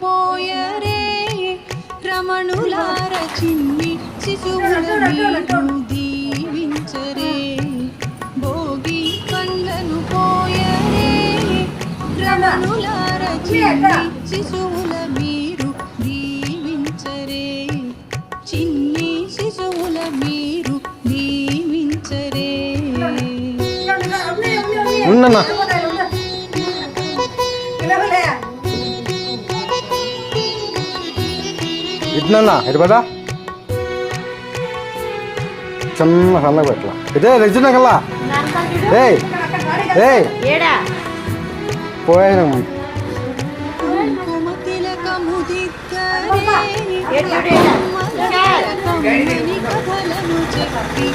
పోయరే రమణులార చిన్ని శిశువుల మీరు దీవించరే భోగి పండ్లను పోయరే రమణులార చిన్ని శిశువుల మీరు దీవించరే చిన్ని శిశువుల మీరు దీవించరే. ఇట్నన్నా ఇటు పదా చిన్న సన్నగా పెట్టలా ఇదే రెజ్జున్నా కల్లా ఏయ్ ఏయ్ పోయినా కథలను చెప్పి